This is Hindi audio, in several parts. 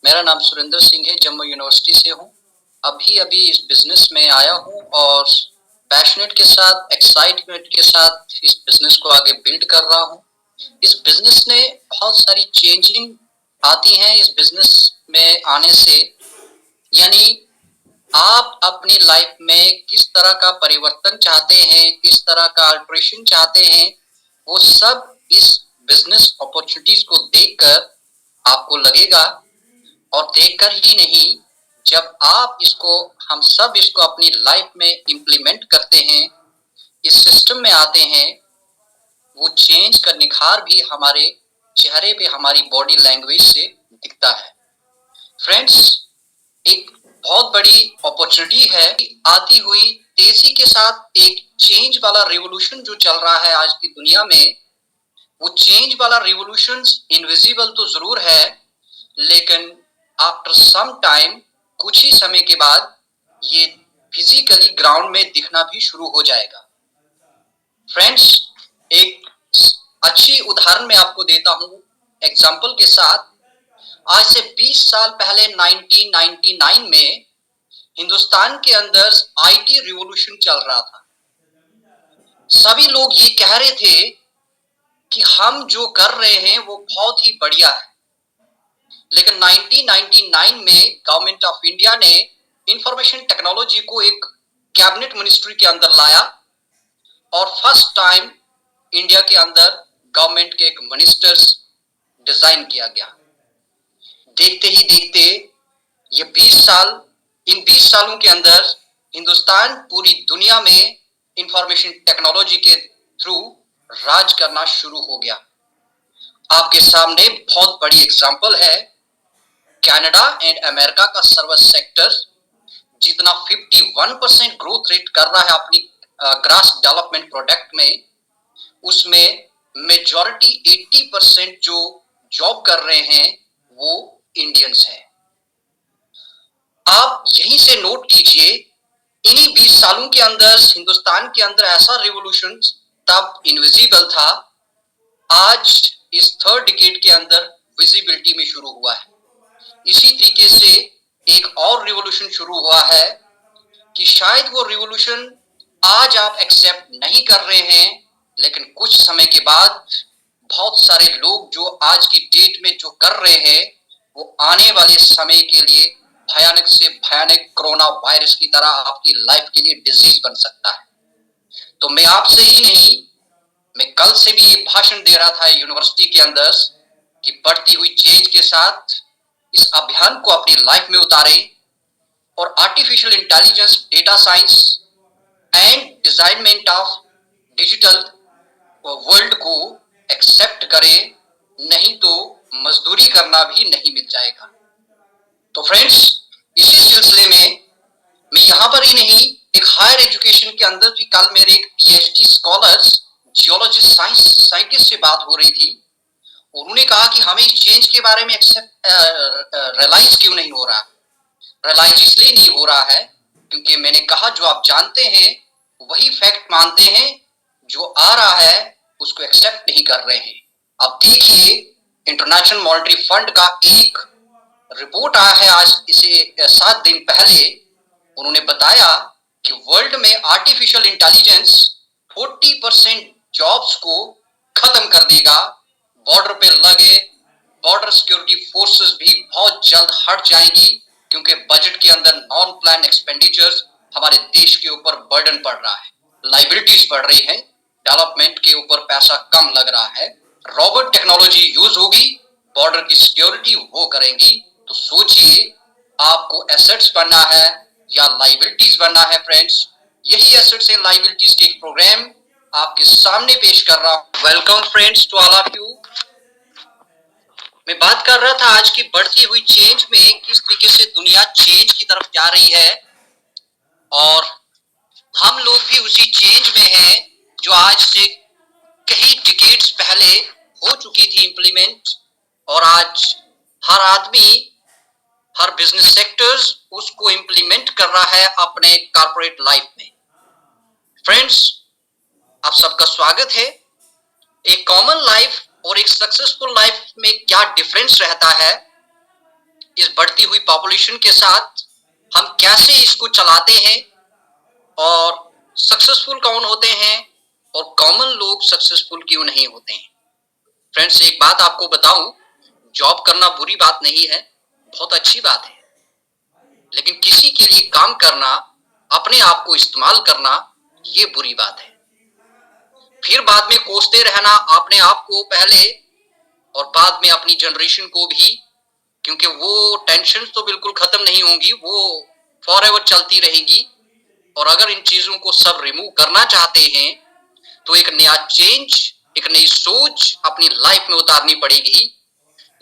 मेरा नाम सुरेंद्र सिंह है, जम्मू यूनिवर्सिटी से हूँ। अभी अभी इस बिजनेस में आया हूँ और पैशनेट के साथ, एक्साइटमेंट के साथ इस बिजनेस को आगे बिल्ड कर रहा हूँ। इस बिजनेस ने बहुत सारी चेंजिंग आती हैं इस बिजनेस में आने से, यानी आप अपनी लाइफ में किस तरह का परिवर्तन चाहते हैं, किस तरह का अल्टरेशन चाहते हैं, वो सब इस बिजनेस अपॉर्चुनिटीज को देखकर आपको लगेगा। और देखकर ही नहीं, जब आप इसको, हम सब इसको अपनी लाइफ में इम्प्लीमेंट करते हैं, इस सिस्टम में आते हैं, वो चेंज का निखार भी हमारे चेहरे पे, हमारी बॉडी लैंग्वेज से दिखता है। फ्रेंड्स, एक बहुत बड़ी अपॉर्चुनिटी है आती हुई तेजी के साथ। एक चेंज वाला रिवॉल्यूशन जो चल रहा है आज की दुनिया में, वो चेंज वाला रिवॉल्यूशन इनविजिबल तो जरूर है, लेकिन आफ्टर सम टाइम, कुछ ही समय के बाद ये फिजिकली ग्राउंड में दिखना भी शुरू हो जाएगा। फ्रेंड्स, एक अच्छी उदाहरण मैं आपको देता हूं एग्जांपल के साथ। आज से 20 साल पहले 1999 में हिंदुस्तान के अंदर आईटी रिवॉल्यूशन चल रहा था। सभी लोग ये कह रहे थे कि हम जो कर रहे हैं वो बहुत ही बढ़िया है। लेकिन 1999 में गवर्नमेंट ऑफ इंडिया ने इंफॉर्मेशन टेक्नोलॉजी को एक कैबिनेट मिनिस्ट्री के अंदर लाया और फर्स्ट टाइम इंडिया के अंदर गवर्नमेंट के एक मिनिस्टर्स डिजाइन किया गया। देखते ही देखते ये 20 साल, इन 20 सालों के अंदर हिंदुस्तान पूरी दुनिया में इंफॉर्मेशन टेक्नोलॉजी के थ्रू राज करना शुरू हो गया। आपके सामने बहुत बड़ी एग्जांपल है, कनाडा एंड अमेरिका का सर्विस सेक्टर जितना 51% ग्रोथ रेट कर रहा है अपनी ग्रास डेवलपमेंट प्रोडक्ट में, उसमें मेजॉरिटी 80% जो जॉब कर रहे हैं वो इंडियंस हैं। आप यहीं से नोट कीजिए, इन्हीं 20 सालों के अंदर हिंदुस्तान के अंदर ऐसा रिवॉल्यूशन तब इनविजिबल था, आज इस थर्ड डिकेड के अंदर विजिबिलिटी में शुरू हुआ है। इसी तरीके से एक और रिवॉल्यूशन शुरू हुआ है कि शायद वो रिवॉल्यूशन आज आप एक्सेप्ट नहीं कर रहे हैं, लेकिन कुछ समय के बाद बहुत सारे लोग जो आज की डेट में जो कर रहे हैं, वो आने वाले समय के लिए भयानक से भयानक कोरोना वायरस की तरह आपकी लाइफ के लिए डिजीज बन सकता है। तो मैं आपसे ही नहीं, मैं कल से भी ये भाषण दे रहा था यूनिवर्सिटी के अंदर कि बढ़ती हुई चेंज के साथ इस अभियान को अपनी लाइफ में उतारें और artificial intelligence, data science and designment of digital world को एक्सेप्ट करें, नहीं तो मजदूरी करना भी नहीं मिल जाएगा। तो फ्रेंड्स, इसी सिलसिले में मैं यहां पर ही नहीं, एक हायर एजुकेशन के अंदर भी कल मेरे एक पीएचडी स्कॉलर्स, जियोलॉजिस्ट, साइंटिस्ट से बात हो रही थी। उन्होंने कहा कि हमें इस चेंज के बारे में रियलाइज क्यों नहीं हो रहा। रियलाइज इसलिए नहीं हो रहा है क्योंकि मैंने कहा जो आप जानते हैं वही फैक्ट मानते हैं, जो आ रहा है उसको एक्सेप्ट नहीं कर रहे हैं। अब देखिए, इंटरनेशनल मॉनेटरी फंड का एक रिपोर्ट आया है आज इसे 7 दिन पहले। उन्होंने बताया कि वर्ल्ड में आर्टिफिशियल इंटेलिजेंस 40% जॉब्स को खत्म कर देगा। बॉर्डर पे लगे बॉर्डर सिक्योरिटी फोर्सेस भी बहुत जल्द हट जाएंगी, क्योंकि बजट के अंदर नॉन प्लान एक्सपेंडिचर्स हमारे देश के ऊपर बर्डन पड़ रहा है, लाइबिलिटीज बढ़ रही है, डेवलपमेंट के ऊपर पैसा कम लग रहा है। रोबोट टेक्नोलॉजी यूज होगी, बॉर्डर की सिक्योरिटी वो करेंगी। तो सोचिए, आपको एसेट्स बनना है या लाइबिलिटीज बनना है। फ्रेंड्स, यही एसेट्स एंड लाइबिलिटीज के एक प्रोग्राम आपके सामने पेश कर रहा हूं। Welcome friends to all of you. मैं बात कर रहा था आज की बढ़ती हुई चेंज में, किस तरीके से दुनिया चेंज की तरफ जा रही है और हम लोग भी उसी चेंज में हैं जो आज से कई डिकेड्स पहले हो चुकी थी इम्प्लीमेंट, और आज हर आदमी, हर बिजनेस सेक्टर्स उसको इम्प्लीमेंट कर रहा है अपने कॉर्पोरेट लाइफ में। फ्रेंड्स, आप सबका स्वागत है। एक कॉमन लाइफ में क्या डिफरेंस रहता है इस बढ़ती हुई पॉपुलेशन के साथ, हम कैसे इसको चलाते हैं, और सक्सेसफुल कौन होते हैं और कॉमन लोग सक्सेसफुल क्यों नहीं होते हैं। फ्रेंड्स, एक बात आपको बताऊं, जॉब करना बुरी बात नहीं है, बहुत अच्छी बात है, लेकिन किसी के लिए काम करना, अपने आप को इस्तेमाल करना, ये बुरी बात है। फिर बाद में कोसते रहना अपने आप को पहले और बाद में अपनी जनरेशन को भी, क्योंकि वो टेंशन तो बिल्कुल खत्म नहीं होंगी, वो फॉरएवर चलती रहेगी। और अगर इन चीजों को सब रिमूव करना चाहते हैं तो एक नया चेंज, एक नई सोच अपनी लाइफ में उतारनी पड़ेगी,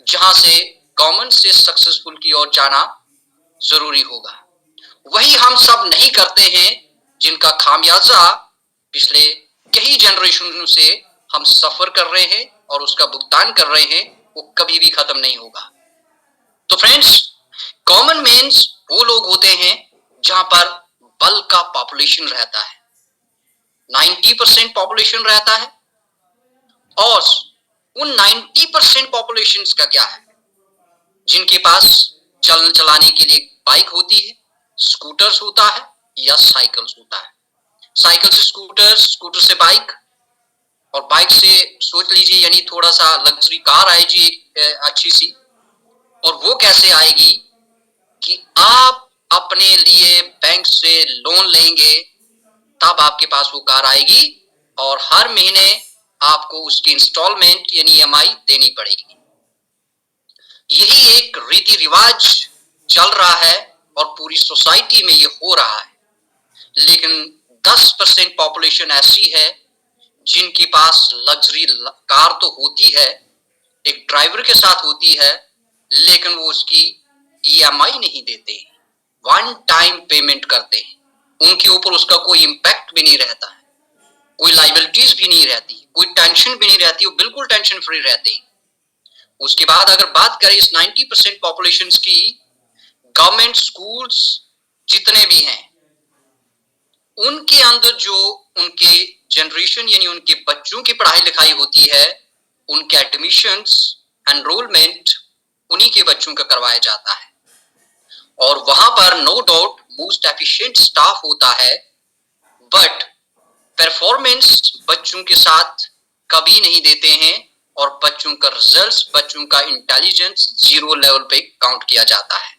जहां से कॉमन से सक्सेसफुल की ओर जाना जरूरी होगा। वही हम सब नहीं करते हैं, जिनका खामियाजा पिछले कई जनरेशन से हम सफर कर रहे हैं और उसका भुगतान कर रहे हैं, वो कभी भी खत्म नहीं होगा। तो फ्रेंड्स, कॉमन मैन्स वो लोग होते हैं जहां पर बल्क का पॉपुलेशन रहता है, 90% पॉपुलेशन रहता है। और उन 90% पॉपुलेशन का क्या है, जिनके पास चलने चलाने के लिए बाइक होती है, स्कूटर्स होता है या साइकिल्स होता है। साइकिल से स्कूटर, स्कूटर से बाइक, और बाइक से सोच लीजिए यानी थोड़ा सा लग्जरी कार आएगी अच्छी सी। और वो कैसे आएगी कि आप अपने लिए बैंक से लोन लेंगे, तब आपके पास वो कार आएगी, और हर महीने आपको उसकी इंस्टॉलमेंट यानी ईएमआई देनी पड़ेगी। यही एक रीति रिवाज चल रहा है और पूरी सोसाइटी में ये हो रहा है। लेकिन 10% पॉपुलेशन ऐसी है जिनके पास लग्जरी कार तो होती है, एक ड्राइवर के साथ होती है, लेकिन वो उसकी ईएमआई नहीं देते, वन टाइम पेमेंट करते हैं, उनके ऊपर उसका कोई इंपैक्ट भी नहीं रहता है, कोई लाइबिलिटीज भी नहीं रहती, कोई टेंशन भी नहीं रहती, वो बिल्कुल टेंशन फ्री रहते हैं। उसके बाद अगर बात करें इस 90% पॉपुलेशन की, गवर्नमेंट स्कूल्स जितने भी हैं, उनके अंदर जो उनके जनरेशन यानी उनके बच्चों की पढ़ाई लिखाई होती है, उनके एडमिशंस, एनरोलमेंट उन्हीं के बच्चों का करवाया जाता है। और वहां पर no doubt most efficient staff होता है, बट परफॉर्मेंस बच्चों के साथ कभी नहीं देते हैं, और बच्चों का रिजल्ट्स, बच्चों का इंटेलिजेंस 0 लेवल पे काउंट किया जाता है।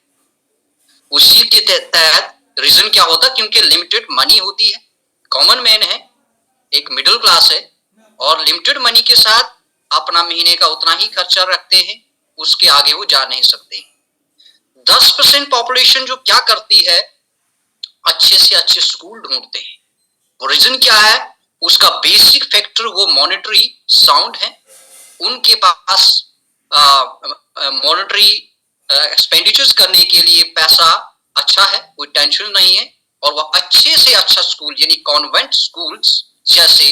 उसी के तहत रीजन क्या होता है, क्योंकि लिमिटेड मनी होती है, कॉमन मैन है, एक मिडिल क्लास है, और लिमिटेड मनी के साथ अपना महीने का उतना ही खर्चा रखते हैं, उसके आगे वो जा नहीं सकते। 10% पॉपुलेशन जो क्या करती है, अच्छे से अच्छे स्कूल ढूंढते हैं। वो रीजन क्या है, उसका बेसिक फैक्टर वो मॉनेटरी साउंड है, उनके पास मॉनेटरी एक्सपेंडिचर्स करने के लिए पैसा अच्छा है, कोई टेंशन नहीं है, और वह अच्छे से अच्छा स्कूल यानी कॉन्वेंट स्कूल्स जैसे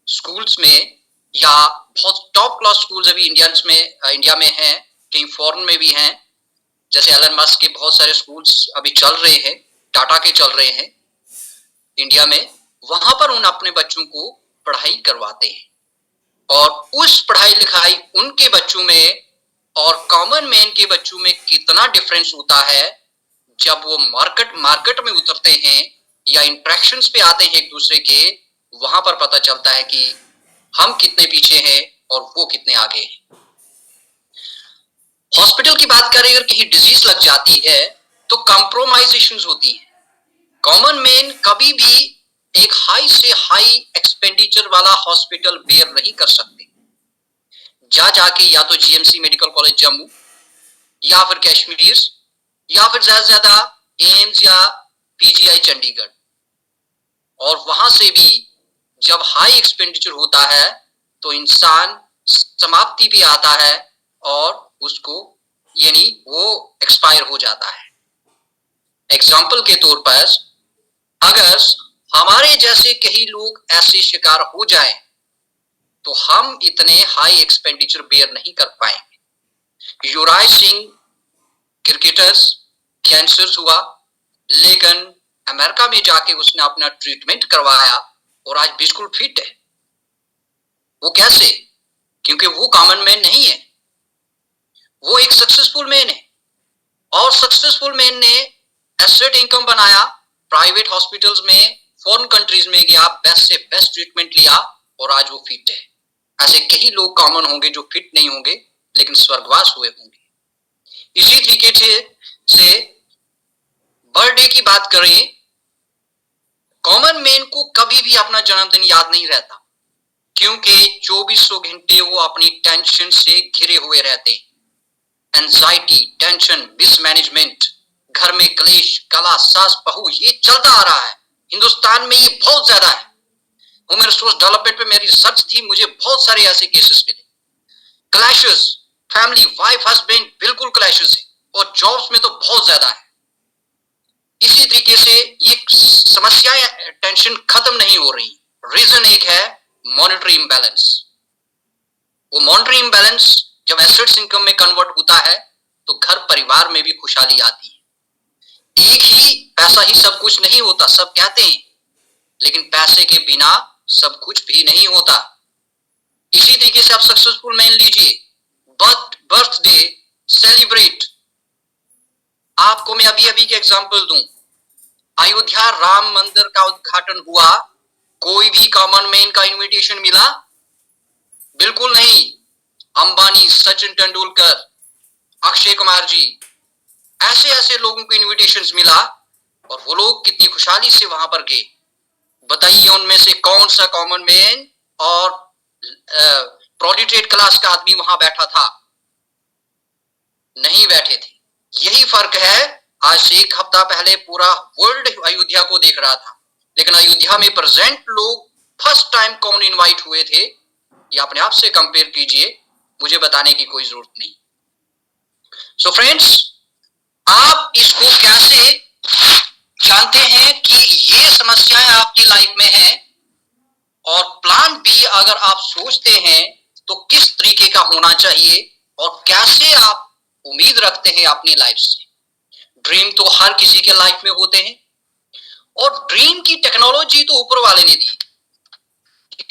स्कूल्स में, या बहुत टॉप क्लास स्कूल्स अभी इंडिया में हैं, कहीं फॉरेन में भी हैं, जैसे एलन मस्क के बहुत सारे स्कूल्स अभी चल रहे हैं, टाटा के चल रहे हैं इंडिया में, वहां पर उन अपने बच्चों को पढ़ाई करवाते हैं। और उस पढ़ाई लिखाई उनके बच्चों में और कॉमन मैन के बच्चों में कितना डिफरेंस होता है, जब वो मार्केट में उतरते हैं या इंटरेक्शंस पे आते हैं एक दूसरे के, वहां पर पता चलता है कि हम कितने पीछे हैं और वो कितने आगे हैं। हॉस्पिटल की बात करें, अगर कहीं डिजीज लग जाती है तो कॉम्प्रोमाइजेशंस होती है। कॉमन मैन कभी भी एक हाई से हाई एक्सपेंडिचर वाला हॉस्पिटल बेयर नहीं कर सकते, जाके या तो जीएमसी मेडिकल कॉलेज जम्मू, या फिर कश्मीर, या फिर ज्यादा से ज्यादा एम्स या पीजीआई चंडीगढ़, और वहां से भी जब हाई एक्सपेंडिचर होता है तो इंसान समाप्ति पे आता है और उसको यानी वो एक्सपायर हो जाता है। एग्जाम्पल के तौर पर, अगर हमारे जैसे कई लोग ऐसे शिकार हो जाएं तो हम इतने हाई एक्सपेंडिचर बेयर नहीं कर पाएंगे। युवराज सिंह क्रिकेटर्स कैंसर हुआ, लेकिन अमेरिका में जाके उसने अपना ट्रीटमेंट करवाया और आज बिल्कुल फिट है। वो कैसे? क्योंकि वो कॉमन मैन नहीं है, वो एक सक्सेसफुल मैन है, और सक्सेसफुल मैन ने एसेट इनकम बनाया, प्राइवेट हॉस्पिटल्स में, फॉरेन कंट्रीज में गया, बेस्ट से बेस्ट ट्रीटमेंट लिया, और आज वो फिट है। ऐसे कई लोग कॉमन होंगे जो फिट नहीं होंगे लेकिन स्वर्गवास हुए होंगे। इसी तरीके से बर्थडे की बात करें, कॉमन मैन को कभी भी अपना जन्मदिन याद नहीं रहता, क्योंकि 2400 घंटे वो अपनी टेंशन से घिरे हुए रहते हैं। एंजाइटी, टेंशन, मिसमैनेजमेंट, घर में क्लेश, कला, सास बहू, ये चलता आ रहा है। हिंदुस्तान में ये बहुत ज्यादा है। ह्यूमन रिसोर्स डेवलपमेंट पे मेरी रिसर्च थी, मुझे बहुत सारे ऐसे केसेस मिले। क्लैशेस, फैमिली, वाइफ हस्बैंड, बिल्कुल क्लैशेस है, और जॉब्स में तो बहुत ज्यादा है। इसी तरीके से ये समस्याएं, टेंशन खत्म नहीं हो रही। रीजन एक है मॉनेटरी इम्बैलेंस। वो मॉनेटरी इम्बैलेंस जब एसेट्स इनकम में कन्वर्ट होता है तो घर परिवार में भी खुशहाली आती है। एक ही पैसा ही सब कुछ नहीं होता, सब कहते हैं, लेकिन पैसे के बिना सब कुछ भी नहीं होता। इसी तरीके से आप सक्सेसफुल मैन लीजिए, बर्थडे सेलिब्रेट। आपको मैं अभी अभी के एग्जांपल दूं, अयोध्या राम मंदिर का उद्घाटन हुआ, कोई भी कॉमन मैन का इनविटेशन मिला? बिल्कुल नहीं। अंबानी, सचिन तेंदुलकर, अक्षय कुमार जी, ऐसे ऐसे लोगों को इनविटेशंस मिला, और वो लोग कितनी खुशहाली से वहां पर गए। बताइए उनमें से कौन सा कॉमन मैन और प्रोलिटेट क्लास का आदमी वहां बैठा था? नहीं बैठे थे। यही फर्क है। आज से एक हफ्ता पहले पूरा वर्ल्ड अयोध्या को देख रहा था, लेकिन अयोध्या में प्रेजेंट लोग फर्स्ट टाइम कौन इनवाइट हुए थे, ये अपने आप से कंपेयर कीजिए, मुझे बताने की कोई जरूरत नहीं। सो फ्रेंड्स, आप इसको कैसे जानते हैं कि ये समस्याएं आपकी लाइफ में हैं, और प्लान बी अगर आप सोचते हैं तो किस तरीके का होना चाहिए, और कैसे आप उम्मीद रखते हैं अपनी लाइफ से। ड्रीम तो हर किसी के लाइफ में होते हैं, और ड्रीम की टेक्नोलॉजी तो ऊपर वाले ने दी।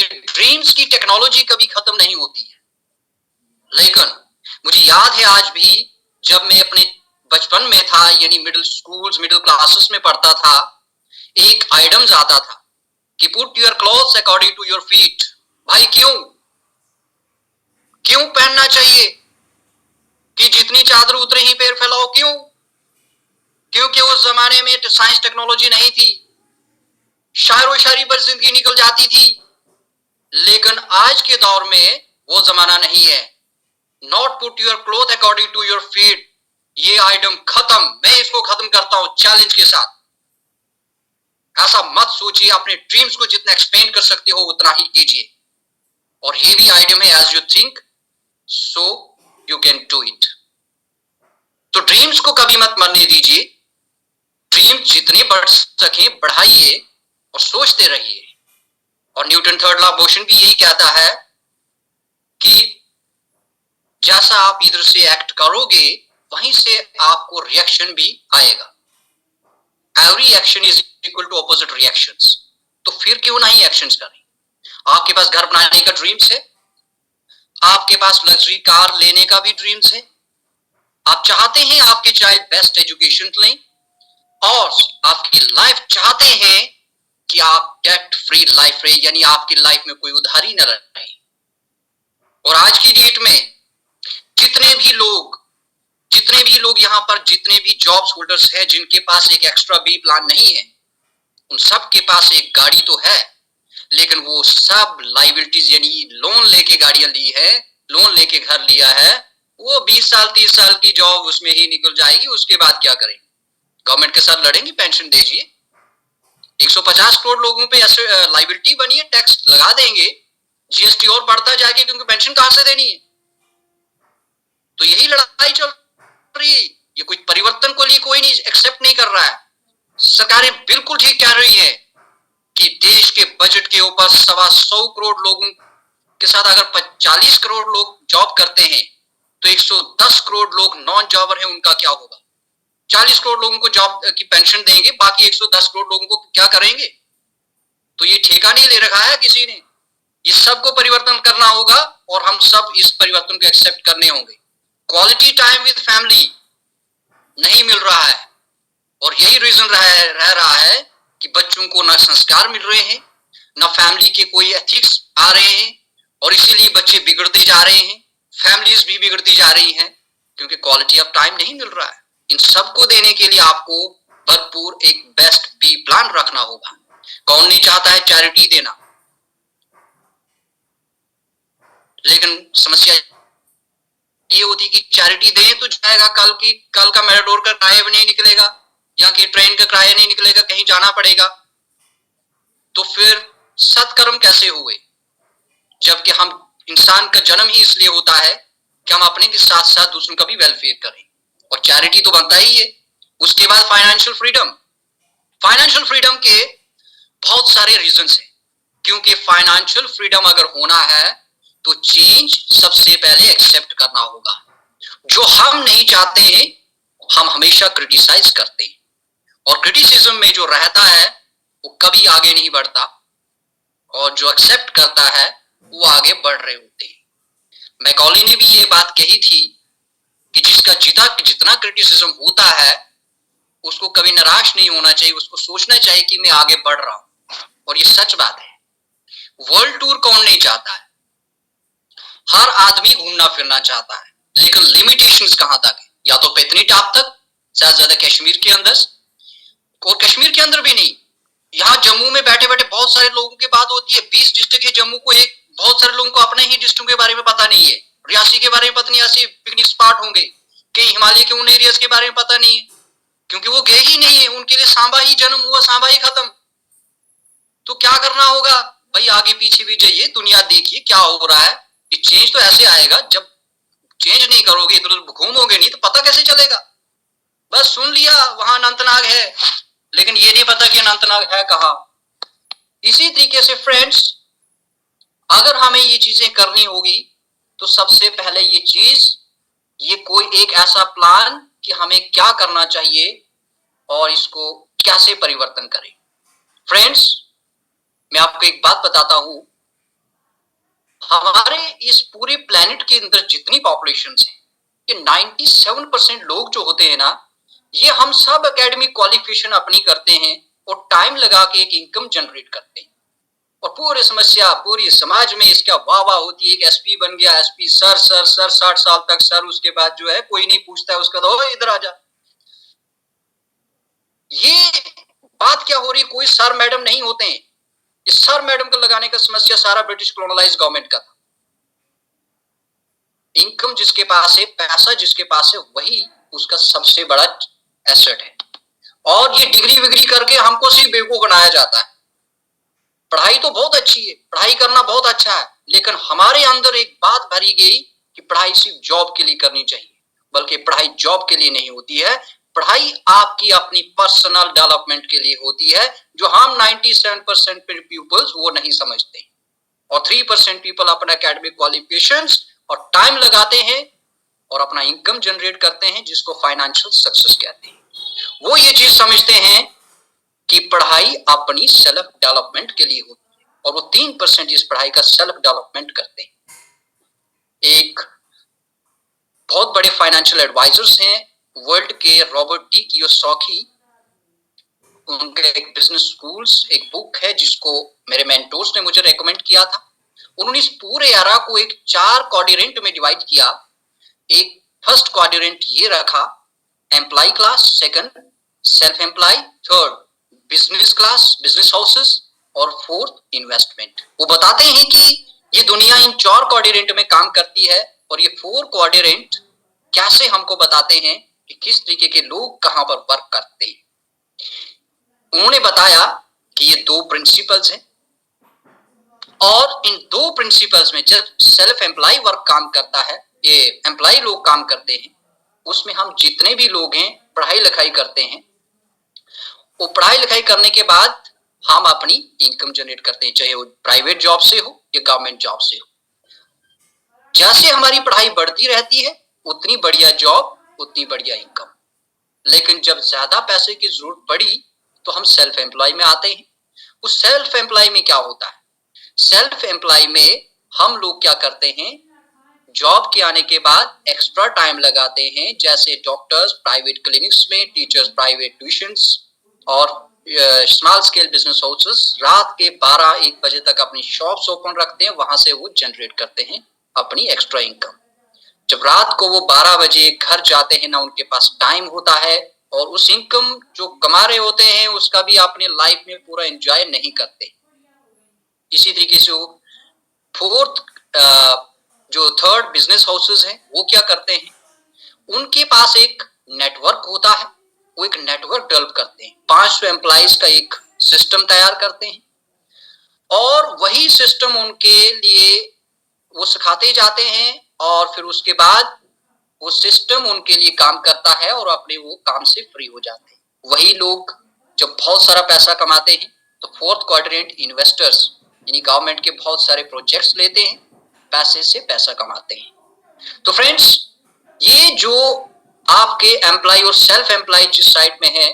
ड्रीम्स की टेक्नोलॉजी कभी खत्म नहीं होती है, लेकिन मुझे याद है आज भी, जब मैं अपने बचपन में था, यानी मिडिल स्कूल्स, मिडिल क्लासेस में पढ़ता था, एक आइटम्स आता था कि put your clothes according to your feet. भाई क्यों क्यों पहनना चाहिए कि जितनी चादर उतने ही पैर फैलाओ? क्यों? क्योंकि उस जमाने में तो साइंस टेक्नोलॉजी नहीं थी, शायरो शायरी पर जिंदगी निकल जाती थी। लेकिन आज के दौर में वो जमाना नहीं है। Not put your cloth according to your feet, ये आइटम खत्म। मैं इसको खत्म करता हूं चैलेंज के साथ। ऐसा मत सोचिए, अपने ड्रीम्स को जितना एक्सपेंड कर सकते हो उतना ही कीजिए। और ये भी आइटम है, as you think so you can do it. तो ड्रीम्स को कभी मत मरने दीजिए। ड्रीम जितने बढ़ सके बढ़ाइए, और सोचते रहिए। और Newton third law of motion भी यही कहता है कि जैसा आप इधर से एक्ट करोगे, वहीं से आपको रिएक्शन भी आएगा। Every action is equal to opposite reactions. तो फिर क्यों नहीं एक्शंस करें? आपके पास घर बनाने का ड्रीम्स है, आपके पास लग्जरी कार लेने का भी ड्रीम्स है, आप चाहते हैं आपके चाइल्ड बेस्ट एजुकेशन लें, और आपकी लाइफ चाहते हैं कि आप डेट फ्री लाइफ रहे, यानी आपकी लाइफ में कोई उधारी न रहे। और आज की डेट में जितने भी लोग यहाँ पर, जितने भी जॉब्स होल्डर्स हैं जिनके पास एक एक्स्ट्रा बी प्लान नहीं है, उन सब के पास एक गाड़ी तो है, लेकिन वो सब लाइबिलिटीज, यानी लोन लेके गाड़ियां ली है, लोन लेके घर लिया है। वो 20 साल 30 साल की जॉब उसमें ही निकल जाएगी, उसके बाद क्या करेंगे? गवर्नमेंट के साथ लड़ेंगे, पेंशन दीजिए। 150 करोड़ लोगों पे ऐसे लाइबिलिटी बनी है, टैक्स लगा देंगे, जीएसटी और बढ़ता जाएगा, क्योंकि पेंशन कहां से देनी है? तो यही लड़ाई चल रही है। ये कोई परिवर्तन को लिए कोई नहीं एक्सेप्ट नहीं कर रहा है। सरकारें बिल्कुल ठीक कह रही है कि देश के बजट के ऊपर 125 करोड़ लोगों के साथ अगर 40 करोड़ लोग जॉब करते हैं, तो 110 करोड़ लोग नॉन जॉबर हैं, उनका क्या होगा? 40 करोड़ लोगों को जॉब की पेंशन देंगे, बाकी 110 करोड़ लोगों को क्या करेंगे? तो ये ठेका नहीं ले रखा है किसी ने। इस सब को परिवर्तन करना होगा, और हम सब इस परिवर्तन को एक्सेप्ट करने होंगे। क्वालिटी टाइम विद फैमिली नहीं मिल रहा है, और यही रीजन रह रहा है कि बच्चों को ना संस्कार मिल रहे हैं, ना फैमिली के कोई एथिक्स आ रहे हैं, और इसीलिए बच्चे बिगड़ते जा रहे हैं, फैमिलीज भी बिगड़ती जा रही हैं, क्योंकि क्वालिटी ऑफ टाइम नहीं मिल रहा है। इन सबको देने के लिए आपको भरपूर एक बेस्ट बी प्लान रखना होगा। कौन नहीं चाहता है चैरिटी देना, लेकिन समस्या ये होती कि चैरिटी दे तो जाएगा, कल का मेटाडोर का किराया भी नहीं निकलेगा, या कि ट्रेन का किराया नहीं निकलेगा, कहीं जाना पड़ेगा, तो फिर सत्कर्म कैसे हुए? जबकि हम इंसान का जन्म ही इसलिए होता है कि हम अपने के साथ साथ दूसरों का भी वेलफेयर करें, और चैरिटी तो बनता ही है। उसके बाद फाइनेंशियल फ्रीडम। फाइनेंशियल फ्रीडम के बहुत सारे रीजंस हैं, क्योंकि फाइनेंशियल फ्रीडम अगर होना है तो चेंज सबसे पहले एक्सेप्ट करना होगा। जो हम नहीं चाहते हैं हम हमेशा क्रिटिसाइज करते हैं, और क्रिटिसिज्म में जो रहता है वो कभी आगे नहीं बढ़ता, और जो एक्सेप्ट करता है वो आगे बढ़ रहे होते हैं। मैकॉली ने भी ये बात कही थी कि जिसका जितना क्रिटिसिज्म होता है उसको कभी निराश नहीं होना चाहिए, उसको सोचना चाहिए कि मैं आगे बढ़ रहा हूं, और ये सच बात है। वर्ल्ड टूर कौन नहीं चाहता है? हर आदमी घूमना फिरना चाहता है, लेकिन लिमिटेशंस कहां तक है? या तो पैतनी टाप तक, शायद ज्यादा कश्मीर के अंदर, और कश्मीर के अंदर भी नहीं, यहाँ जम्मू में बैठे बैठे बहुत सारे लोगों की बात होती है। 20 डिस्ट्रिक्ट है जम्मू को, एक बहुत सारे लोगों को अपने ही डिस्ट्रिक्ट के बारे में पता नहीं है, रियासी के बारे में पता नहीं, ऐसे पिकनिक स्पॉट होंगे, कहीं हिमालय के उन एरियाज के बारे में पता नहीं है, क्योंकि वो गए ही नहीं है, उनके लिए सांबा ही जन्म हुआ, सांबा ही खत्म। तो क्या करना होगा भाई? आगे पीछे भी जाइए, दुनिया देखिए क्या हो रहा है। ये चेंज तो ऐसे आएगा, जब चेंज नहीं करोगे, इधर घूमोगे नहीं, तो पता कैसे चलेगा? बस सुन लिया वहां अनंतनाग है, लेकिन ये नहीं पता कि अनंतनाग है कहां। इसी तरीके से फ्रेंड्स, अगर हमें ये चीजें करनी होगी तो सबसे पहले ये कोई एक ऐसा प्लान कि हमें क्या करना चाहिए और इसको कैसे परिवर्तन करें। फ्रेंड्स, मैं आपको एक बात बताता हूं, हमारे इस पूरे प्लेनेट के अंदर जितनी पॉपुलेशन है, ये 97% लोग जो होते हैं ना, ये हम सब एकेडमिक क्वालिफिकेशन अपनी करते हैं और टाइम लगा के एक इनकम जनरेट करते हैं, और पूरी समस्या पूरी समाज में इसका वाह वाह होती है कि एसपी बन गया, एसपी सर सर सर 60 साल तक सर, उसके बाद जो है कोई नहीं पूछता है उसका, तो इधर आ जा। ये बात क्या हो रही? कोई सर मैडम नहीं होते हैं। इस सर मैडम को लगाने का समस्या सारा ब्रिटिश कॉलोनाइज गवर्नमेंट का था। इनकम जिसके पास है, पैसा जिसके पास है, वही उसका सबसे बड़ा एसेट है, और ये डिग्री विग्री करके हमको सिर्फ बेवकूफ बनाया जाता है। पढ़ाई तो बहुत अच्छी है, पढ़ाई करना बहुत अच्छा है, लेकिन हमारे अंदर एक बात भरी गई कि पढ़ाई सिर्फ जॉब के लिए करनी चाहिए, बल्कि पढ़ाई जॉब के लिए नहीं होती है। पढ़ाई आपकी अपनी पर्सनल डेवलपमेंट के लिए होती है, जो हम 97% पीपल्स वो नहीं समझते, और 3% पीपल अपना एकेडमिक क्वालिफिकेशंस और टाइम लगाते हैं और अपना इनकम जनरेट करते हैं, जिसको फाइनेंशियल सक्सेस कहते हैं। वो ये चीज समझते हैं कि पढ़ाई अपनी सेल्फ डेवलपमेंट के लिए होती है, और वो 3% इस पढ़ाई का सेल्फ डेवलपमेंट करते हैं। एक बहुत बड़े फाइनेंशियल एडवाइजर्स हैं वर्ल्ड के, रॉबर्ट डी कियोसाकी, उनके एक बिजनेस स्कूल्स एक बुक है जिसको मेरे मेंटोर्स ने मुझे रेकमेंड किया था। उन्होंने इस पूरे एरा को एक 4 क्वाड्रेंट में डिवाइड किया। एक फर्स्ट क्वाड्रेंट ये रखा employ class, second self employ, third business class, business houses, और फोर्थ इन्वेस्टमेंट। वो बताते हैं कि ये दुनिया इन 4 क्वाड्रेंट में काम करती है, और ये 4 क्वाड्रेंट कैसे हमको बताते हैं कि किस तरीके के लोग कहां पर वर्क करते हैं। उन्होंने बताया कि ये 2 प्रिंसिपल्स हैं, और इन 2 प्रिंसिपल्स में जब सेल्फ एम्प्लॉय वर्क काम करता है, ये एम्प्लॉय लोग काम करते हैं, उसमें हम जितने भी लोग हैं पढ़ाई लिखाई करते हैं, वो पढ़ाई लिखाई करने के बाद हम अपनी इनकम जनरेट करते हैं, चाहे वो प्राइवेट जॉब से हो या गवर्नमेंट जॉब से हो। जैसे हमारी पढ़ाई बढ़ती रहती है, उतनी बढ़िया जॉब, उतनी बढ़िया इनकम। लेकिन जब ज्यादा पैसे की जरूरत पड़ी तो हम सेल्फ एम्प्लॉय में आते हैं। उस सेल्फ एम्प्लॉय में क्या होता है? सेल्फ एम्प्लॉय में हम लोग क्या करते हैं, जॉब के आने के बाद एक्स्ट्रा टाइम लगाते हैं, जैसे डॉक्टर्स प्राइवेट क्लिनिक्स में, टीचर्स प्राइवेट ट्यूशंस, और स्मॉल स्केल बिजनेस हाउसेस रात के 12-1 बजे तक अपनी शॉप्स ओपन रखते हैं, वहां से वो जनरेट करते हैं अपनी एक्स्ट्रा इनकम। जब रात को वो 12 बजे घर जाते हैं ना, उनके पास टाइम होता है, और उस इनकम जो कमा रहे होते हैं उसका भी अपने लाइफ में पूरा एंजॉय नहीं करते। इसी तरीके से वो फोर्थ जो थर्ड बिजनेस हाउसेस हैं वो क्या करते हैं, उनके पास एक नेटवर्क होता है, वो एक नेटवर्क डेवलप करते हैं, 500 एम्प्लॉइज का एक सिस्टम तैयार करते हैं, और वही सिस्टम उनके लिए वो सिखाते जाते हैं, और फिर उसके बाद वो सिस्टम उनके लिए काम करता है और अपने वो काम से फ्री हो जाते हैं। वही लोग जब बहुत सारा पैसा कमाते हैं तो फोर्थ क्वाड्रेंट इन्वेस्टर्स यानी गवर्नमेंट के बहुत सारे प्रोजेक्ट्स लेते हैं, पैसे से पैसा कमाते हैं। तो फ्रेंड्स, ये जो आपके एम्प्लॉय और सेल्फ एम्प्लॉय जिस साइड में है,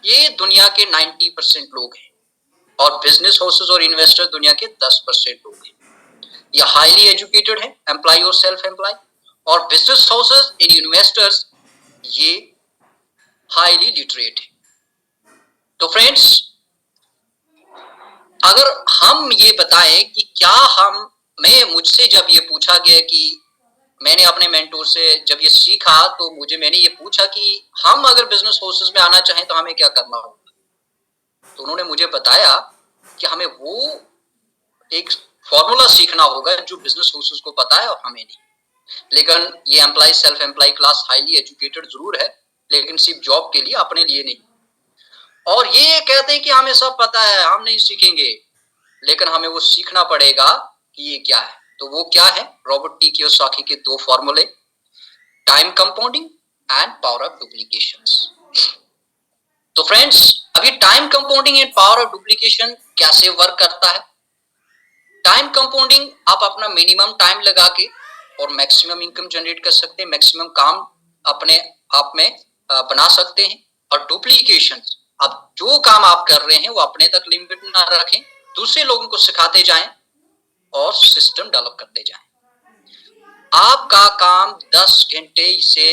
ये दुनिया के 90% लोग हैं, और बिजनेस हाउसेस और इन्वेस्टर दुनिया के 10% लोग हैं। ये हाईली एजुकेटेड है एम्प्लॉय और सेल्फ एम्प्लॉय, और बिजनेस हाउसेस एंड इन्वेस्टर्स ये हाईली लिटरेट है। तो फ्रेंड्स, अगर हम ये बताएं कि क्या मुझसे जब ये पूछा गया कि मैंने अपने मेंटोर से जब ये सीखा, तो मैंने ये पूछा कि हम अगर बिजनेस हाउसेस में आना चाहें तो हमें क्या करना होगा, तो उन्होंने मुझे बताया कि हमें वो एक फॉर्मूला सीखना होगा जो बिजनेस हाउसेस को पता है और हमें नहीं। लेकिन ये employ self employ class highly educated जरूर है, लेकिन सिर्फ जॉब के लिए, अपने लिए नहीं। और ये कहते हैं कि हमें सब पता है, हम नहीं सीखेंगे, लेकिन हमें वो सीखना पड़ेगा कि ये क्या है। तो वो क्या है, रॉबर्ट टी कियोसाकी के 2 फॉर्मूले, time compounding and power of duplication. तो फ्रेंड्स, अभी time compounding and power of duplication कैसे वर्क करता है। टाइम कंपाउंडिंग, आप अपना मिनिमम टाइम लगा के और मैक्सिमम इनकम जनरेट कर सकते हैं, मैक्सिमम काम अपने आप में बना सकते हैं। और डुप्लीकेशन, अब जो काम आप कर रहे हैं वो अपने तक लिमिट ना रखें, दूसरे लोगों को सिखाते जाएं और सिस्टम डेवलप करते जाएं। आपका काम 10 घंटे से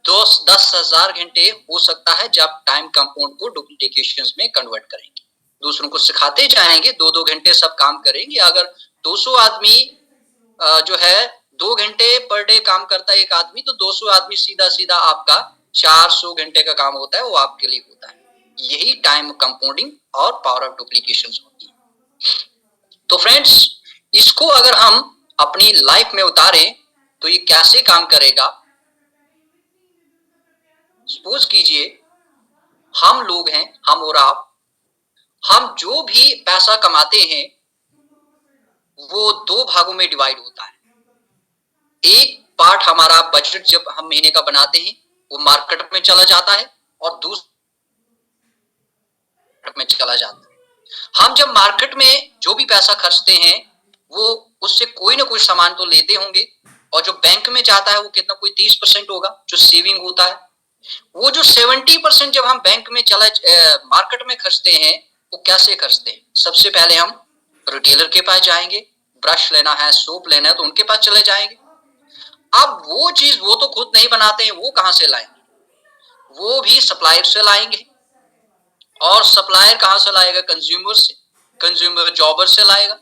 10,000 घंटे हो सकता है जब टाइम कंपाउंड को डुप्लीकेशन में कन्वर्ट करेंगे, दूसरों को सिखाते जाएंगे, 2-2 घंटे सब काम करेंगे। अगर 200 आदमी जो है 2 घंटे पर डे काम करता है एक आदमी, तो 200 आदमी सीधा सीधा आपका 400 घंटे का काम होता है, वो आपके लिए होता है। यही टाइम कंपाउंडिंग और पावर ऑफ डुप्लीकेशन होती है। तो फ्रेंड्स, इसको अगर हम अपनी लाइफ में उतारें तो ये कैसे काम करेगा। सपोज कीजिए हम लोग हैं, हम और आप, हम जो भी पैसा कमाते हैं वो 2 भागों में डिवाइड होता है। एक पार्ट हमारा बजट जब हम महीने का बनाते हैं वो मार्केट में चला जाता है, और दूसरा में चला जाता है। हम जब मार्केट में जो भी पैसा खर्चते हैं वो उससे कोई ना कोई सामान तो लेते होंगे, और जो बैंक में जाता है वो कितना, कोई 30% होगा जो सेविंग होता है। वो जो 70% जब हम बैंक में मार्केट में खर्चते हैं, वो कैसे खर्चते हैं। सबसे पहले हम रिटेलर के पास जाएंगे, ब्रश लेना है, सोप लेना है, तो उनके पास चले जाएंगे। अब वो चीज वो तो खुद नहीं बनाते हैं, वो कहां से लाएंगे, वो भी सप्लायर से लाएंगे। और सप्लायर कहां से लाएगा, कंज्यूमर से, कंज्यूमर जॉबर से लाएगा,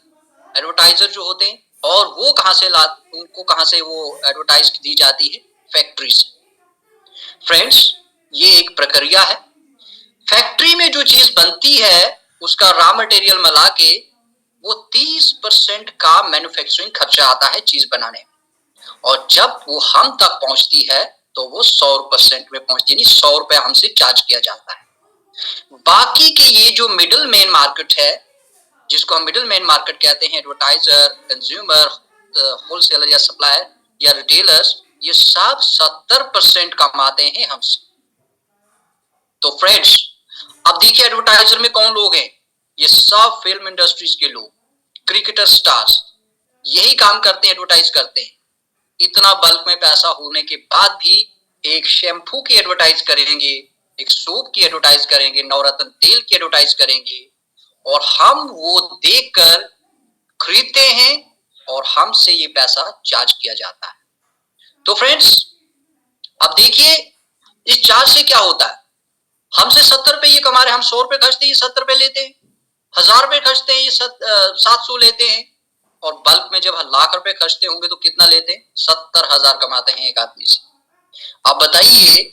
एडवर्टाइजर जो होते हैं, और वो कहां से उनको कहां से वो एडवर्टाइज दी जाती है, फैक्ट्री से। फ्रेंड्स, ये एक प्रक्रिया है। फैक्ट्री में जो चीज बनती है उसका रॉ मटेरियल मिला के वो 30% का मैन्युफैक्चरिंग खर्चा आता है चीज बनाने में, और जब वो हम तक पहुंचती है तो वो 100% में पहुंचती है, 100 रुपए हमसे चार्ज किया जाता है। बाकी के ये जो मिडिल मैन मार्केट है, जिसको हम मिडिल मैन मार्केट कहते हैं, एडवर्टाइजर, कंज्यूमर, होलसेलर या सप्लायर या रिटेलर्स, ये सब 70% कमाते हैं हमसे। तो फ्रेंड्स, अब देखिए एडवर्टाइजर में कौन लोग हैं, ये सब फिल्म इंडस्ट्रीज के लोग, क्रिकेटर स्टार्स, यही काम करते हैं, एडवर्टाइज करते हैं। इतना बल्क में पैसा होने के बाद भी एक शैम्पू की एडवर्टाइज करेंगे, एक सोप की एडवर्टाइज करेंगे, नवरत्न तेल की एडवर्टाइज करेंगे, और हम वो देखकर खरीदते हैं और हमसे ये पैसा चार्ज किया जाता है। तो फ्रेंड्स, अब देखिए इस चार्ज से क्या होता है, हमसे 70 रुपए ये कमा रहे हैं, हम 100 रुपए खर्चते हैं, ये 70 रुपए लेते हैं, 1000 रुपए खर्चते हैं, ये 700 लेते हैं, और बल्क में जब लाख रुपए खर्चते होंगे तो कितना लेते हैं, 70,000 कमाते हैं एक आदमी से। अब बताइए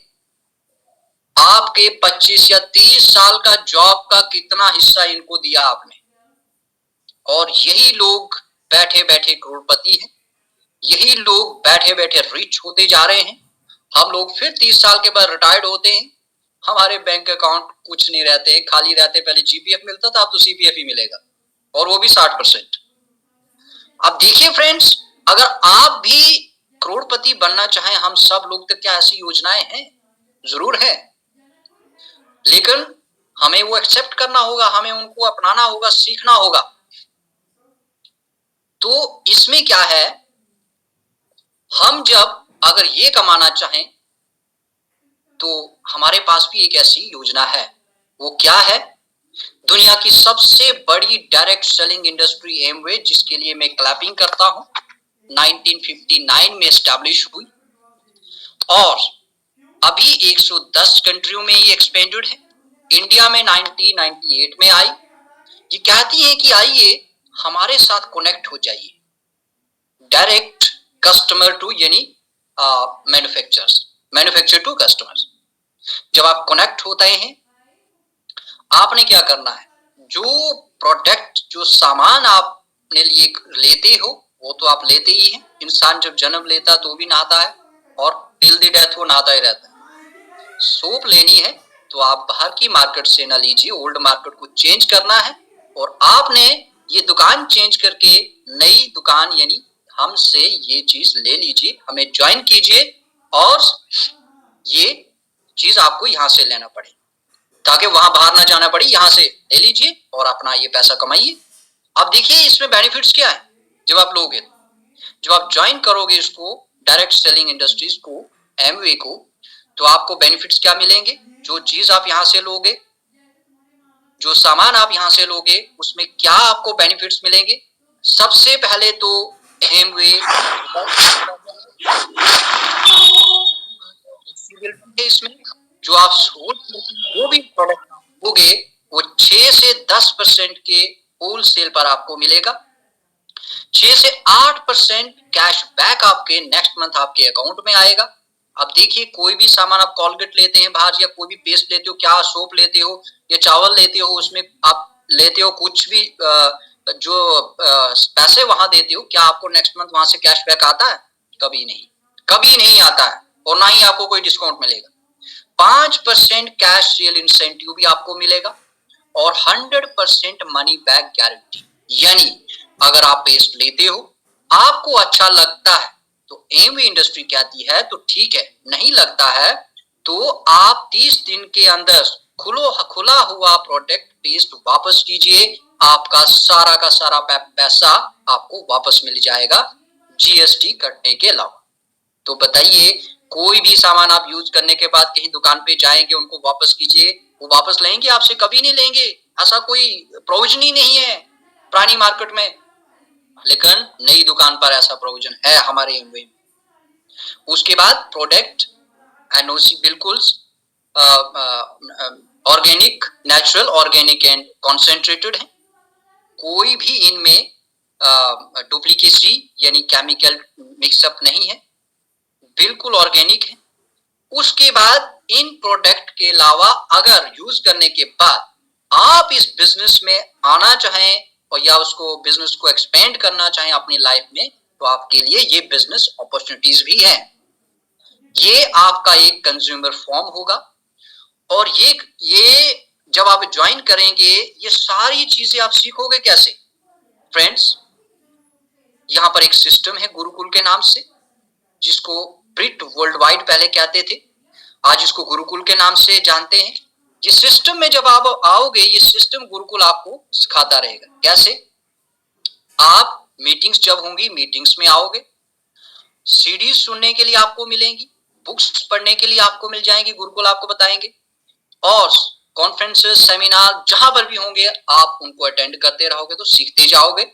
आपके 25 या 30 साल का जॉब का कितना हिस्सा इनको दिया आपने, और यही लोग बैठे बैठे करोड़पति हैं, यही लोग बैठे बैठे रिच होते जा रहे हैं। हम लोग फिर 30 साल के बाद रिटायर्ड होते हैं, हमारे बैंक अकाउंट कुछ नहीं रहते हैं, खाली रहते। पहले जीपीएफ मिलता था, अब तो सीपीएफ ही मिलेगा, और वो भी 60%। अब देखिए फ्रेंड्स, अगर आप भी करोड़पति बनना चाहें, हम सब लोग तक क्या ऐसी योजनाएं हैं? जरूर है, लेकिन हमें वो एक्सेप्ट करना होगा, हमें उनको अपनाना होगा, सीखना होगा। तो इसमें क्या है, हम जब अगर ये कमाना चाहें तो हमारे पास भी एक ऐसी योजना है। वो क्या है? दुनिया की सबसे बड़ी डायरेक्ट सेलिंग इंडस्ट्री एमवे, जिसके लिए मैं क्लैपिंग करता हूं, 1959 में एस्टैब्लिश हुई और अभी 110 कंट्रियों में ये एक्सपेंडेड है। इंडिया में 1998 में आई। ये कहती है कि आइए हमारे साथ कनेक्ट हो जाइए, डायरेक्ट कस्टमर टू यानी मैन्युफैक्चर टू कस्टमर्स। जब आप कनेक्ट होते हैं, आपने क्या करना है, जो प्रोडक्ट जो सामान आपने लिए लेते हो वो तो आप लेते ही हैं। इंसान जब जन्म लेता तो भी नहाता है, और टिल द डेथ वो नहाता ही रहता है। सोप लेनी है तो आप बाहर की मार्केट से ना लीजिए, ओल्ड मार्केट को चेंज करना है, और आपने ये दुकान चेंज करके नई दुकान यानी हमसे ये चीज ले लीजिए, हमें ज्वाइन कीजिए, और ये चीज आपको यहां से लेना पड़े, ताकि वहां बाहर ना जाना पड़े, यहां से ले लीजिए और अपना ये पैसा कमाइए। अब देखिए इसमें बेनिफिट्स क्या है जब आप लोगे, जब आप ज्वाइन करोगे इसको, डायरेक्ट सेलिंग इंडस्ट्रीज को, एमवे को, तो आपको बेनिफिट्स क्या मिलेंगे। जो चीज आप यहां से लोगे, जो सामान आप यहां से लोगे, उसमें क्या आपको बेनिफिट्स मिलेंगे। सबसे पहले तो एमवे इसमें जो आप वो भी प्रोडक्ट लोगे वो 6 से 10% के होल सेल पर आपको मिलेगा। 6 से 8% कैश बैक आपके नेक्स्ट मंथ आपके अकाउंट में आएगा। अब देखिए कोई भी सामान आप कोलगेट लेते हैं बाहर, या कोई भी पेस्ट लेते हो, क्या सोप लेते हो या चावल लेते हो, उसमें आप लेते हो कुछ भी जो पैसे वहां देते हो, क्या आपको नेक्स्ट मंथ वहां से कैश बैक आता है? कभी नहीं, कभी नहीं आता है, और ना ही आपको कोई डिस्काउंट मिलेगा। 5% कैश सेल इंसेंटिव भी आपको मिलेगा, और 100% मनी बैक गारंटी। यानी अगर आप पेस्ट लेते हो, आपको अच्छा लगता है तो एमवे इंडस्ट्री कहती है तो ठीक है, नहीं लगता है तो आप 30 दिन के अंदर खुला हुआ प्रोडक्ट पेस्ट वापस कीजिए, आपका सारा का सारा पैसा आपको वापस मिल जाएगा, जीएसटी कटने के अलावा। तो बताइए, कोई भी सामान आप यूज करने के बाद कहीं दुकान पे जाएंगे, उनको वापस कीजिए, वो वापस लेंगे आपसे? कभी नहीं लेंगे, ऐसा कोई प्रोविजन ही नहीं है पुरानी मार्केट में। लेकिन नई दुकान पर ऐसा प्रोविजन है हमारे एमवे में। उसके बाद प्रोडक्ट एनओसी बिल्कुल organic, natural, organic and concentrated है। कोई भी इनमें डुप्लीकेसी यानी केमिकल मिक्सअप नहीं है, बिल्कुल ऑर्गेनिक है। उसके बाद इन प्रोडक्ट के अलावा अगर यूज करने के बाद आप इस बिजनेस में आना चाहें और या उसको बिजनेस को एक्सपेंड करना चाहें अपनी लाइफ में, तो आपके लिए ये बिजनेस अपॉर्चुनिटीज भी हैं। ये आपका एक कंज्यूमर फॉर्म होगा, और ये जब आप ज्वाइन करेंगे, ये सारी चीजें आप सीखोगे कैसे फ्रेंड्स। यहां पर एक सिस्टम है गुरुकुल के नाम से, जिसको ब्रिट वर्ल्ड वाइड पहले कहते थे, आज इसको गुरुकुल के नाम से जानते हैं। ये सिस्टम में जब आप आओगे, ये सिस्टम गुरुकुल आपको सिखाता रहेगा कैसे। आप मीटिंग्स जब होंगी, मीटिंग्स में आओगे, सीडीज सुनने के लिए आपको मिलेंगी, बुक्स पढ़ने के लिए आपको मिल जाएंगी, गुरुकुल आपको बताएंगे, और कॉन्फ्रेंसेस, सेमिनार जहां पर भी होंगे आप उनको अटेंड करते रहोगे तो सीखते जाओगे।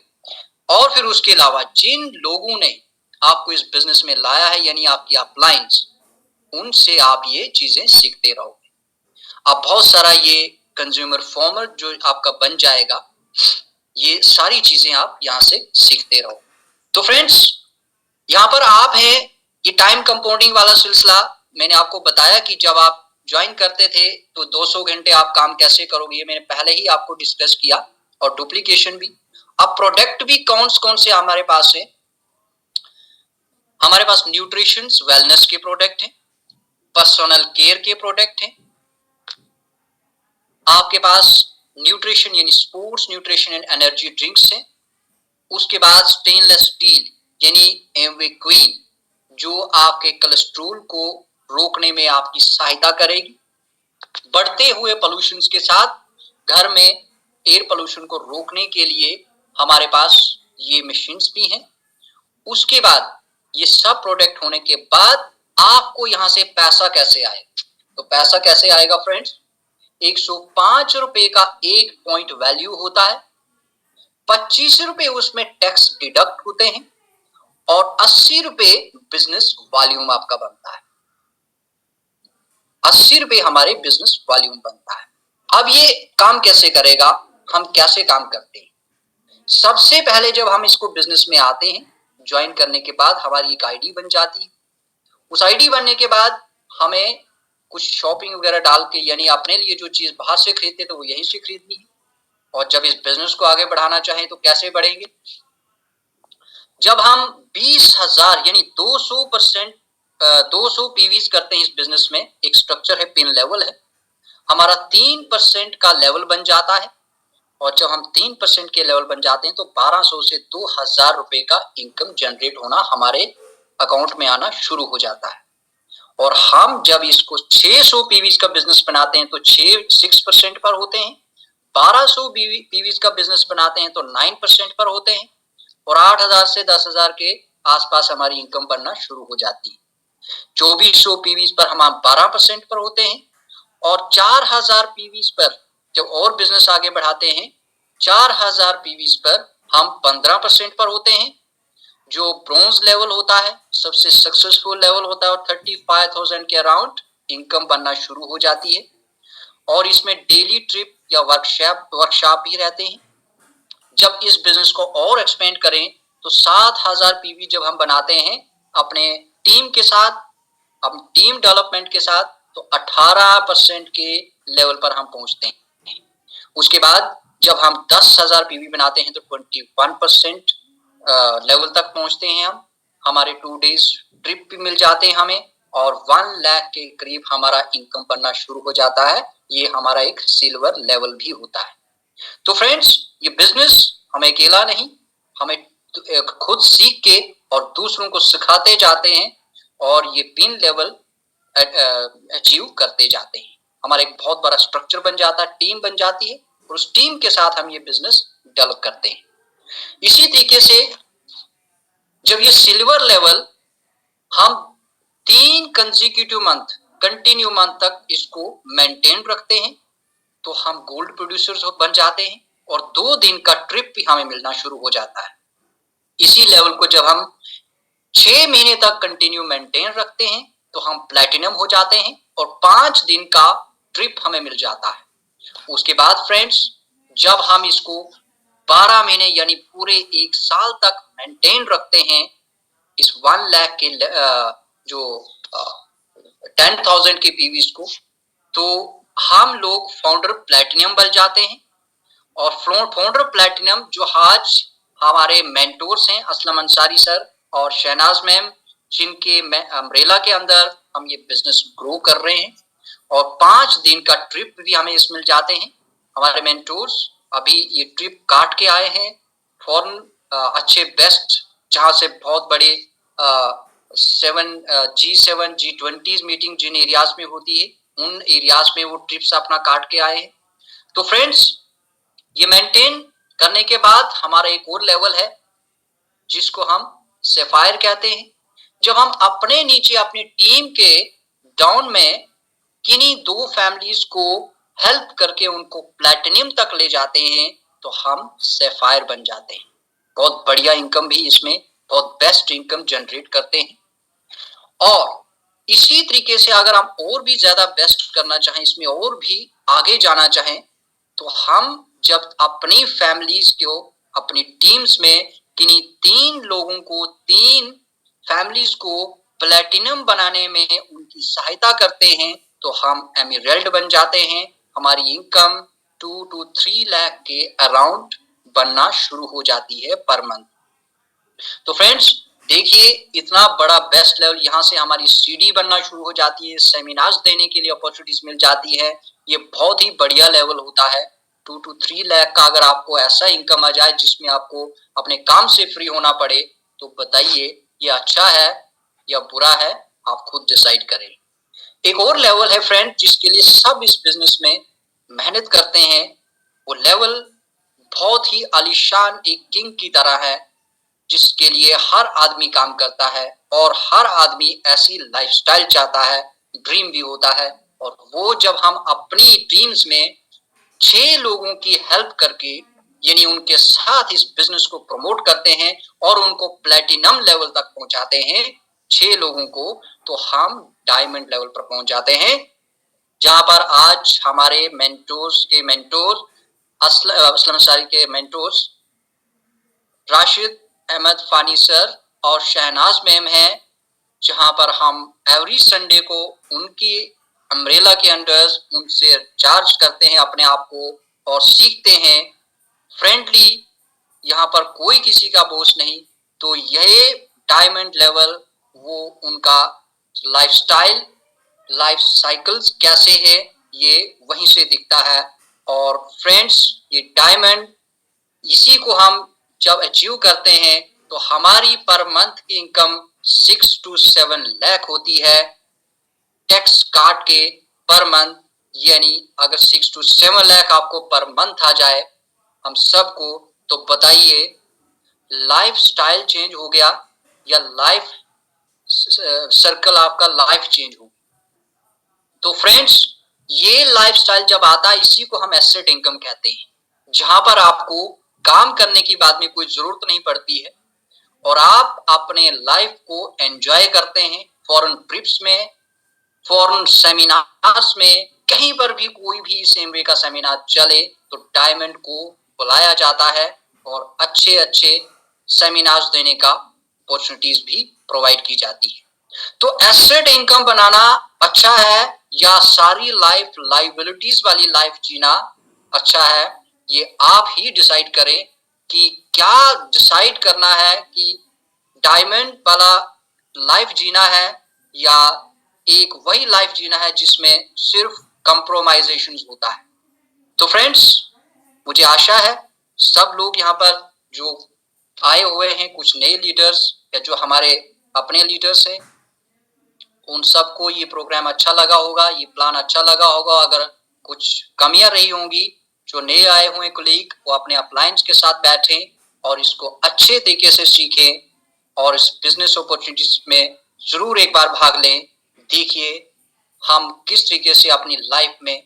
और फिर उसके अलावा जिन लोगों ने आपको इस बिजनेस में लाया है, यानी आपकी अपलाइंस, उनसे आप ये चीजें सीखते रहोगे। आप बहुत सारा ये कंज्यूमर फॉर्मर जो आपका बन जाएगा, ये सारी चीजें आप यहाँ से सीखते रहो। तो फ्रेंड्स, यहाँ पर आप हैं, ये टाइम कंपाउंडिंग वाला सिलसिला मैंने आपको बताया कि जब आप ज्वाइन करते थे तो 200 घंटे आप काम कैसे करोगे, ये मैंने पहले ही आपको डिस्कस किया, और डुप्लीकेशन भी। अब प्रोडक्ट भी कौन से हमारे पास है? हमारे पास न्यूट्रिशन वेलनेस के प्रोडक्ट हैं, पर्सनल केयर के प्रोडक्ट हैं, आपके पास न्यूट्रिशन यानी sports nutrition and energy drinks हैं, उसके बाद स्टेनलेस स्टील यानी एमवे क्वीन जो आपके कोलेस्ट्रॉल को रोकने में आपकी सहायता करेगी। बढ़ते हुए पोल्यूशन के साथ घर में एयर पोल्यूशन को रोकने के लिए हमारे पास ये मशीन्स भी हैं। उसके बाद ये सब प्रोडक्ट होने के बाद आपको यहां से पैसा कैसे आएगा? तो पैसा कैसे आएगा फ्रेंड्स? 105 रुपए का एक पॉइंट वैल्यू होता है, 25 रुपए उसमें टैक्स डिडक्ट होते हैं, और 80 रुपए बिजनेस वॉल्यूम आपका बनता है। 80 रुपए हमारे बिजनेस वॉल्यूम बनता है। अब ये काम कैसे करेगा? हम कैसे काम करते हैं? सबसे पहले जब हम इसको बिजनेस में आते हैं, ज्वाइन करने के बाद हमारी एक आईडी बन जाती है। उस आईडी बनने के बाद हमें कुछ शॉपिंग वगैरह डाल के, यानी अपने लिए जो चीज बाहर से खरीदते तो वो यहीं से खरीदनी है। और जब इस बिजनेस को आगे बढ़ाना चाहें तो कैसे बढ़ेंगे? जब हम 20,000 यानी 200% 200 पीवीज करते हैं इस बिजनेस में, एक स्ट्रक्चर है, पिन लेवल है, हमारा 3% का लेवल बन जाता है। और जब हम 3% के लेवल बन जाते हैं तो 1200 से 2000 रुपए का इनकम जनरेट होना हमारे अकाउंट में आना शुरू हो जाता है। और हम जब इसको 600 पीवीज का बिजनेस बनाते हैं तो 6% पर होते हैं, 1200 पीवीज का बिजनेस बनाते हैं तो 9% पर होते हैं, और 8000 से 10,000 के आसपास हमारी इनकम बनना शुरू हो जाती है। 2400 पीवीज पर हम 12% पर होते हैं, और 4000 पीवीज पर जब और बिजनेस आगे बढ़ाते हैं, 4000 पीवीज पर हम 15% पर होते हैं, जो ब्रोंज लेवल होता है, सबसे सक्सेसफुल लेवल होता है, और 35,000 के अराउंड इनकम बनना शुरू हो जाती है। और इसमें डेली ट्रिप या वर्कशॉप भी रहते हैं। जब इस बिजनेस को और एक्सपेंड करें तो 7,000 पीवी जब हम बनाते हैं अपने टीम के साथ, अब टीम डेवलपमेंट के साथ, तो 18% के लेवल पर हम पहुंचते हैं। उसके बाद जब हम 10,000 पीवी बनाते हैं तो 21% लेवल तक पहुंचते हैं हम। हमारे 2 डेज ट्रिप भी मिल जाते हैं हमें, और 1 लाख के करीब हमारा इनकम बनना शुरू हो जाता है। ये हमारा एक सिल्वर लेवल भी होता है। तो फ्रेंड्स, ये बिजनेस हमें अकेला नहीं, हमें खुद सीख के और दूसरों को सिखाते जाते हैं, और ये पिन लेवल अचीव करते जाते हैं। हमारा एक बहुत बड़ा स्ट्रक्चर बन जाता है, टीम बन जाती है, और उस टीम के साथ हम ये बिजनेस डेवलप करते हैं। इसी तरीके से जब ये सिल्वर लेवल हम 3 कंसेक्यूटिव मंथ, कंटिन्यू मंथ तक इसको मेंटेन रखते हैं, तो हम गोल्ड प्रोड्यूसर्स बन जाते हैं, और 2 दिन का ट्रिप भी हमें मिलना शुरू हो जाता है। इसी लेवल को जब हम 6 महीने तक कंटिन्यू मेंटेन रखते हैं तो हम प्लैटिनम हो जाते हैं, और 5 दिन का ट्रिप हमें मिल जाता है। उसके बाद फ्रेंड्स, जब हम इसको 12 महीने यानी पूरे 1 साल तक मेंटेन रखते हैं, इस 1 लाख के जो 10,000 के पीवीज को, तो हम लोग फाउंडर प्लैटिनम बन जाते हैं। और फाउंडर प्लैटिनम जो आज हमारे मेंटोर्स हैं, असलम अंसारी सर और शहनाज मैम, जिनके अम्ब्रेला के अंदर हम ये बिजनेस ग्रो कर रहे हैं, और 5 दिन का ट्रिप भी हमें इसमें मिल जाते हैं। हमारे मेंटोर्स अभी ये ट्रिप काट के आए हैं फॉरेन, अच्छे बेस्ट, जहां से बहुत बड़े G7 G20 मीटिंग जिन एरियाज में होती है, उन एरियाज में वो ट्रिप्स अपना काट के आए हैं। तो फ्रेंड्स, ये मेंटेन करने के बाद हमारा एक और लेवल है जिसको हम सफायर कहते हैं। जब हम अपने नीचे अपनी टीम के डाउन में किन्हीं 2 फैमिलीज को हेल्प करके उनको प्लैटिनम तक ले जाते हैं, तो हम सफायर बन जाते हैं। बहुत बढ़िया इनकम भी इसमें बहुत बेस्ट इनकम जनरेट करते हैं। और इसी तरीके से अगर हम और भी ज्यादा बेस्ट करना चाहें, इसमें और भी आगे जाना चाहें, तो हम जब अपनी फैमिलीज को, अपनी टीम्स में किन्हीं 3 लोगों को, 3 फैमिलीज को प्लेटिनम बनाने में उनकी सहायता करते हैं, तो हम एमिरेल्ड बन जाते हैं। हमारी इनकम 2 to 3 लाख के अराउंड बनना शुरू हो जाती है पर मंथ। तो फ्रेंड्स देखिए, इतना बड़ा बेस्ट लेवल, यहाँ से हमारी सीडी बनना शुरू हो जाती है, सेमिनार्स देने के लिए अपॉर्चुनिटीज मिल जाती है। ये बहुत ही बढ़िया लेवल होता है। 2 to 3 लाख का अगर आपको ऐसा इनकम आ जाए जिसमें आपको अपने काम से फ्री होना पड़े, तो बताइए ये अच्छा है या बुरा है, आप खुद डिसाइड करें। एक और लेवल है फ्रेंड जिसके लिए सब इस बिजनेस में मेहनत करते हैं। वो लेवल बहुत ही आलीशान एक किंग की तरह है, जिसके लिए हर आदमी काम करता है और हर आदमी ऐसी लाइफस्टाइल चाहता है, ड्रीम भी होता है। और वो जब हम अपनी ड्रीम्स में 6 लोगों की हेल्प करके, यानी उनके साथ इस बिजनेस को प्रमोट करते हैं और उनको प्लेटिनम लेवल तक पहुंचाते हैं 6 लोगों को, तो हम डायमंड लेवल पर पहुंच जाते हैं, जहां पर आज हमारे मेंटोर्स के मेंटोर असलम अंसारी के मेंटोर्स राशिद अहमद फानी सर और शहनाज मैम हैं, जहां पर हम एवरी संडे को उनकी अम्ब्रेला के अंडर उनसे चार्ज करते हैं अपने आप को और सीखते हैं फ्रेंडली। यहाँ पर कोई किसी का बोझ नहीं। तो यह डायमंड लेवल, वो उनका लाइफस्टाइल, लाइफ साइकिल्स कैसे है, ये वहीं से दिखता है। और फ्रेंड्स, ये डायमंड, इसी को हम जब अचीव करते हैं तो हमारी पर मंथ की इनकम 6 to 7 लाख होती है टैक्स काट के पर मंथ। यानी अगर 6 to 7 लाख आपको पर मंथ आ जाए हम सबको, तो बताइए लाइफ स्टाइल चेंज हो गया या लाइफ सर्कल आपका लाइफ चेंज हो। तो फ्रेंड्स, ये लाइफस्टाइल जब आता है, इसी को हम एसेट इनकम कहते हैं, जहां पर आपको काम करने की बाद में कोई जरूरत नहीं पड़ती है और आप अपने लाइफ को एंजॉय करते हैं। फॉरेन ट्रिप्स में, फॉरेन सेमिनार्स में, कहीं पर भी कोई भी सेमवे का सेमिनार चले तो डायमंड को बुलाया जाता है और अच्छे अच्छे सेमिनार्स देने का अपॉर्चुनिटीज भी प्रोवाइड की जाती है। तो एसेट इनकम बनाना अच्छा है या सारी लाइफ लाइबिलिटीज वाली लाइफ जीना अच्छा है, ये आप ही डिसाइड करें कि क्या डिसाइड करना है कि डायमंड वाला लाइफ जीना है या एक वही लाइफ जीना है जिसमें सिर्फ कंप्रोमाइजेशन होता है। तो फ्रेंड्स, मुझे आशा है सब लोग यहाँ पर जो आए हुए हैं, कुछ नए लीडर्स या जो हमारे अपने लीडर्स हैं, उन सबको ये प्रोग्राम अच्छा लगा होगा, ये प्लान अच्छा लगा होगा। अगर कुछ कमियां रही होंगी, जो नए आए हुए कोलीग वो अपने अपलायंस के साथ बैठें और इसको अच्छे तरीके से सीखें और इस बिजनेस अपॉर्चुनिटीज में जरूर एक बार भाग लें। देखिए हम किस तरीके से अपनी लाइफ में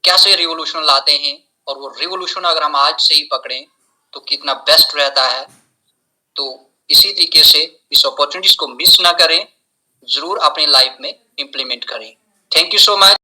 कैसे रिवोल्यूशन लाते हैं और वो रिवोल्यूशन अगर हम आज से ही पकड़ें तो कितना बेस्ट रहता है। तो इसी तरीके से इस अपॉर्चुनिटीज को मिस ना करें, जरूर अपनी लाइफ में इंप्लीमेंट करें। Thank you so much.